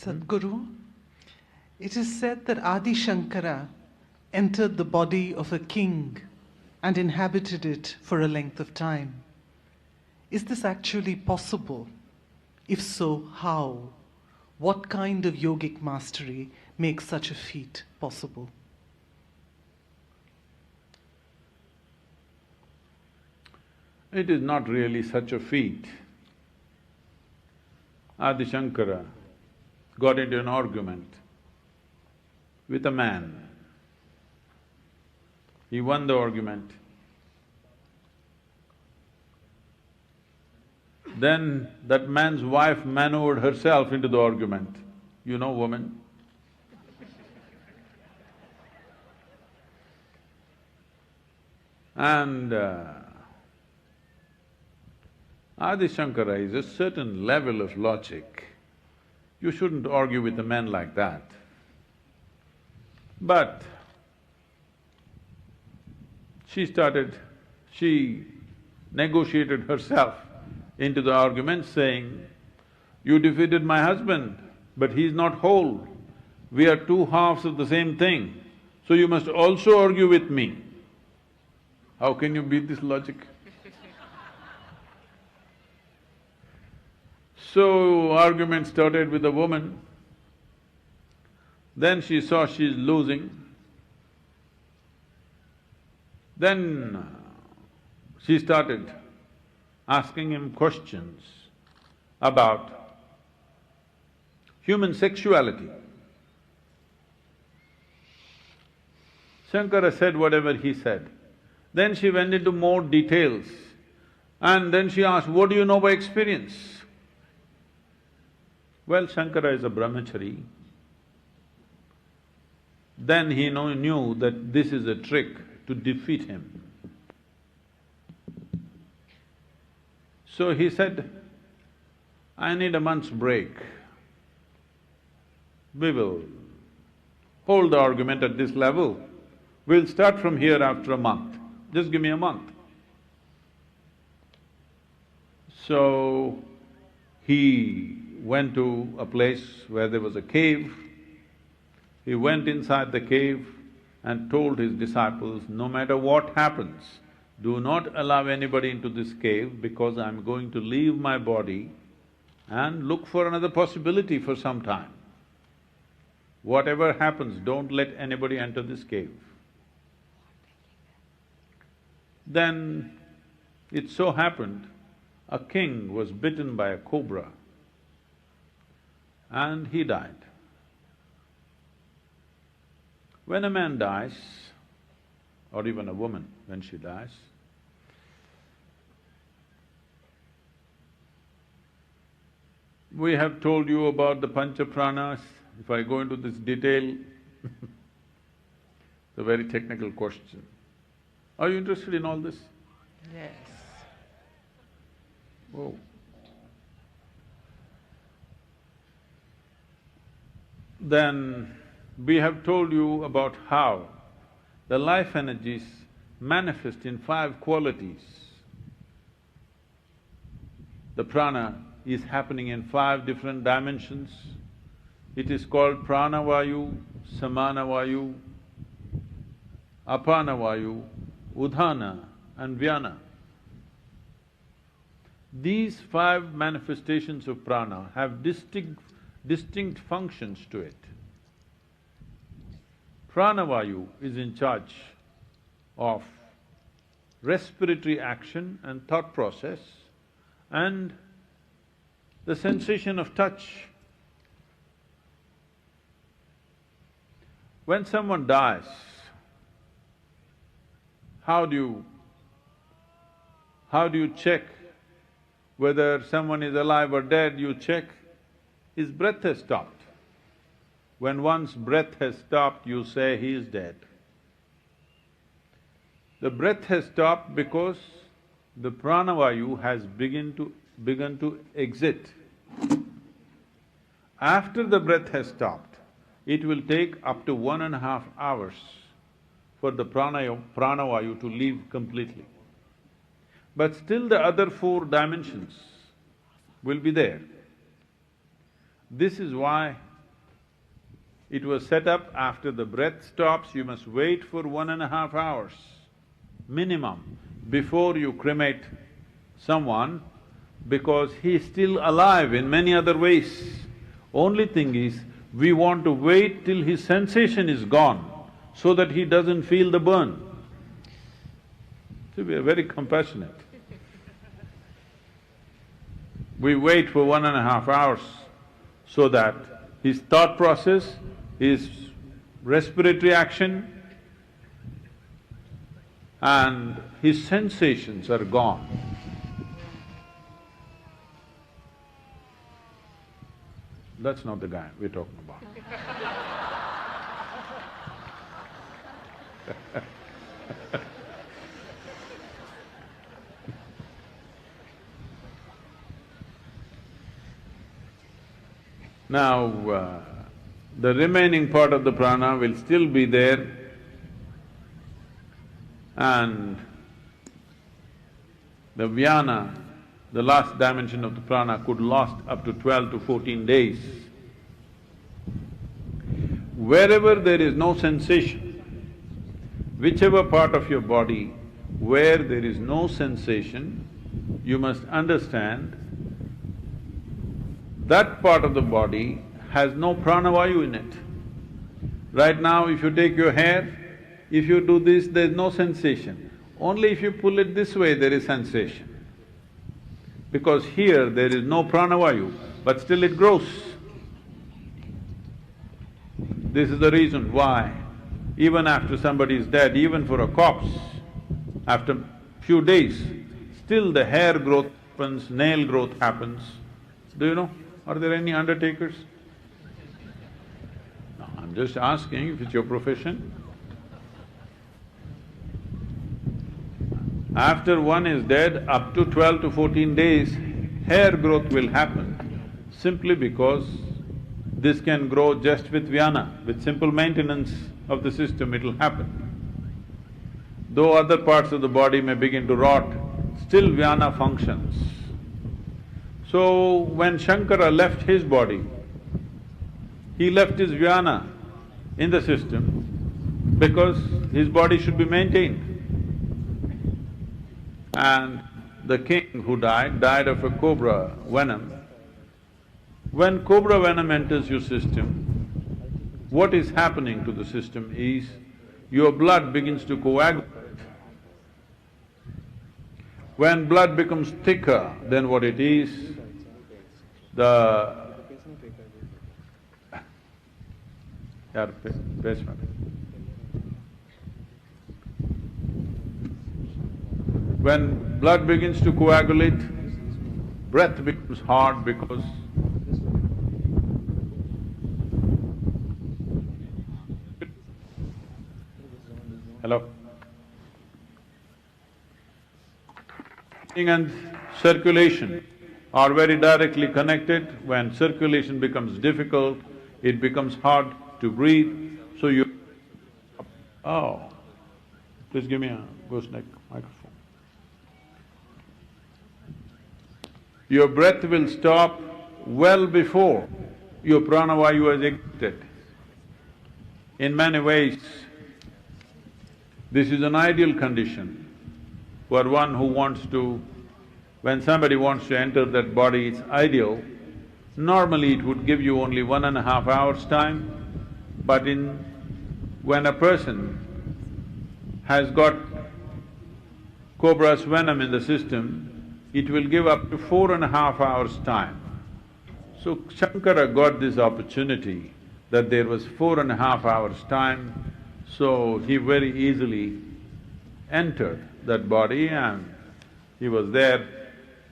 Sadhguru, it is said that Adi Shankara entered the body of a king and inhabited it for a length of time. Is this actually possible? If so, how? What kind of yogic mastery makes such a feat possible? It is not really such a feat. Adi Shankara got into an argument with a man. He won the argument. Then that man's wife maneuvered herself into the argument. You know woman. And Adi Shankara is a certain level of logic. You shouldn't argue with a man like that. But she negotiated herself into the argument saying, "You defeated my husband, but he's not whole. We are two halves of the same thing, so you must also argue with me." How can you beat this logic? So, argument started with the woman. Then she saw she's losing. Then she started asking him questions about human sexuality. Shankara said whatever he said. Then she went into more details and then she asked, "What do you know by experience?" Well, Shankara is a brahmachari. Then he knew that this is a trick to defeat him. So he said, "I need a month's break. We will hold the argument at this level. We'll start from here after a month. Just give me a month." So he went to a place where there was a cave. He went inside the cave and told his disciples, "No matter what happens, do not allow anybody into this cave because I'm going to leave my body and look for another possibility for some time. Whatever happens, don't let anybody enter this cave." Then it so happened, a king was bitten by a cobra and he died. When a man dies, or even a woman when she dies, we have told you about the pancha pranas. If I go into this detail, it's a very technical question. Are you interested in all this? Yes. Oh. Then we have told you about how the life energies manifest in five qualities. The prana is happening in five different dimensions. It is called pranavayu, samanavayu, apanavayu, udhana and vyana. These five manifestations of prana have distinct functions to it. Pranavayu is in charge of respiratory action and thought process and the sensation of touch. When someone dies, how do you check whether someone is alive or dead? You check his breath has stopped. When one's breath has stopped, you say he is dead. The breath has stopped because the pranavayu has begun to exit. After the breath has stopped, it will take up to 1.5 hours for the pranavayu to leave completely. But still the other four dimensions will be there. This is why It was set up after the breath stops, you must wait for 1.5 hours minimum before you cremate someone, because he is still alive in many other ways. Only thing is, we want to wait till his sensation is gone so that he doesn't feel the burn. So we are very compassionate. We wait for 1.5 hours so that his thought process, his respiratory action and his sensations are gone. That's not the guy we're talking about. Now, the remaining part of the prana will still be there, and the vyana, the last dimension of the prana, could last up to 12 to 14 days. Wherever there is no sensation, whichever part of your body where there is no sensation, you must understand that part of the body has no pranavayu in it. Right now, if you take your hair, if you do this, there's no sensation. Only if you pull it this way, there is sensation. Because here there is no pranavayu, but still it grows. This is the reason why even after somebody is dead, even for a corpse, after few days, still the hair growth happens, nail growth happens. Do you know? Are there any undertakers? No, I'm just asking if it's your profession. After one is dead, up to 12 to 14 days, hair growth will happen simply because this can grow just with vyana. With simple maintenance of the system, it'll happen. Though other parts of the body may begin to rot, still vyana functions. So, when Shankara left his body, he left his vyana in the system because his body should be maintained. And the king who died of a cobra venom. When cobra venom enters your system, what is happening to the system is your blood begins to coagulate. When blood becomes thicker than what it is, when blood begins to coagulate, breath becomes hard because hello? Breathing and circulation are very directly connected. When circulation becomes difficult, it becomes hard to breathe, so you… Oh, please give me a gooseneck microphone. Your breath will stop well before your pranavayu is exited. In many ways, this is an ideal condition for one who wants to… When somebody wants to enter that body, it's ideal. Normally it would give you only 1.5 hours time, but when a person has got cobra's venom in the system, it will give up to 4.5 hours time. So Shankara got this opportunity that there was 4.5 hours time, so he very easily entered that body and he was there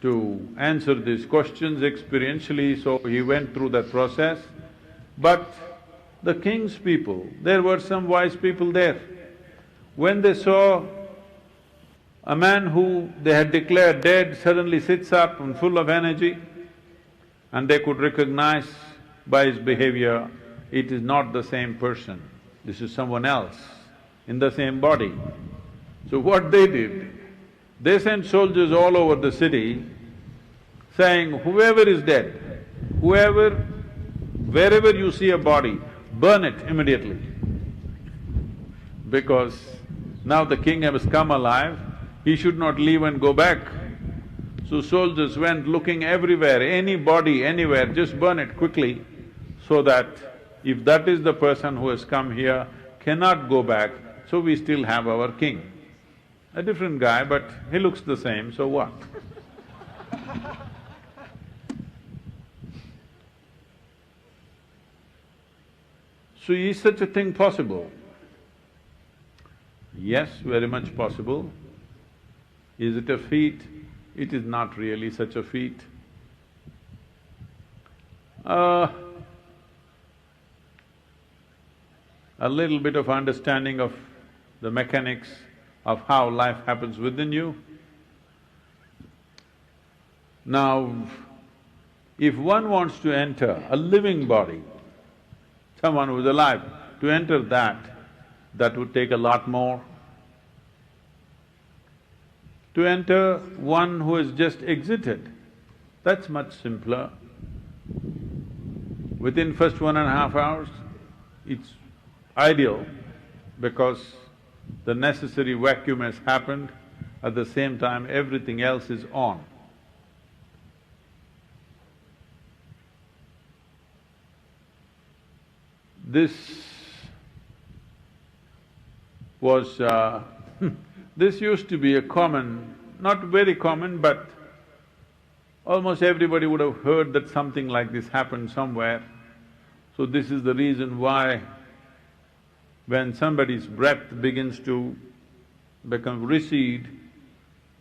to answer these questions experientially, so he went through that process. But the king's people, there were some wise people there. When they saw a man who they had declared dead suddenly sits up and full of energy, and they could recognize by his behavior, it is not the same person, this is someone else in the same body. So what they did, they sent soldiers all over the city saying, whoever is dead, wherever you see a body, burn it immediately. Because now the king has come alive, he should not leave and go back. So soldiers went looking everywhere, any body, anywhere, just burn it quickly, so that if that is the person who has come here, cannot go back, so we still have our king. A different guy, but he looks the same, so what? So is such a thing possible? Yes, very much possible. Is it a feat? It is not really such a feat. A little bit of understanding of the mechanics of how life happens within you. Now, if one wants to enter a living body, someone who is alive, to enter that would take a lot more. To enter one who has just exited, that's much simpler. Within first 1.5 hours, it's ideal because the necessary vacuum has happened, at the same time everything else is on. This was… this used to be a common, not very common, but almost everybody would have heard that something like this happened somewhere. So this is the reason why when somebody's breath begins to recede,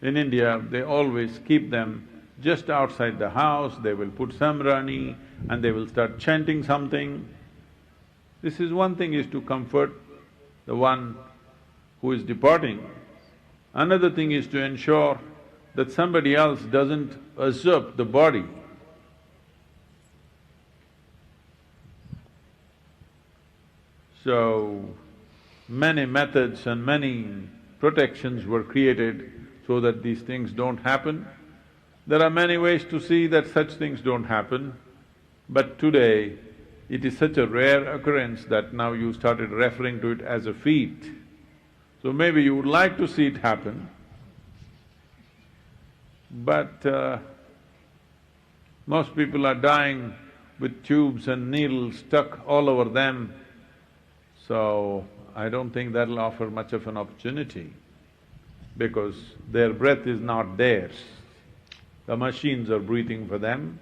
in India, they always keep them just outside the house, they will put samrani and they will start chanting something. This is one thing, is to comfort the one who is departing. Another thing is to ensure that somebody else doesn't usurp the body. So, many methods and many protections were created so that these things don't happen. There are many ways to see that such things don't happen, but today it is such a rare occurrence that now you started referring to it as a feat. So maybe you would like to see it happen, but most people are dying with tubes and needles stuck all over them, so I don't think that'll offer much of an opportunity because their breath is not theirs. The machines are breathing for them,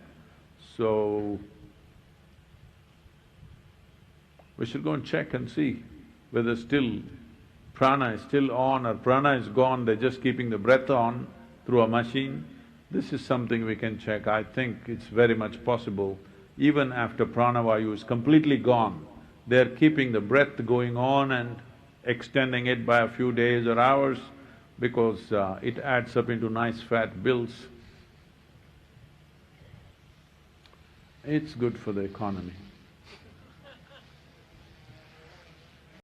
so we should go and check and see whether still prana is still on or prana is gone, they're just keeping the breath on through a machine. This is something we can check. I think it's very much possible, even after pranavayu is completely gone, they're keeping the breath going on and extending it by a few days or hours because it adds up into nice fat bills. It's good for the economy.